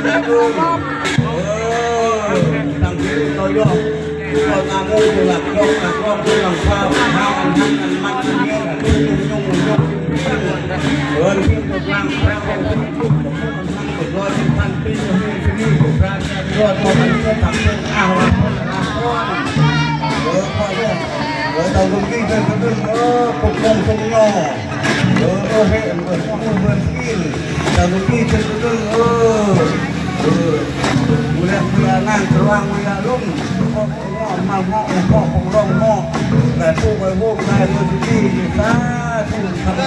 ตั้งที่เราย่อเราตามงูหลักย่อหลักย่อคือหลังคาข้าวมันมันเงี้ยยุ่งตั้งเดินที่ตรงกลางแล้วเป็นร้อยเป็นพันปีที่นี่พระยอดมันก็ทำเป็นอ้าวพ่อเนี่ยเราลุงที่เคยเป็นปกครองทรงย่อเฮ้ยเหมือนเหมือนที่เราลุงที่เคยเป็นเวลานั่งสว่างเวลาลุ่มพ่อมาพ่อของร้องพ่อแต่ผู้ไปพวกนายลุงที่ซาทุกทำ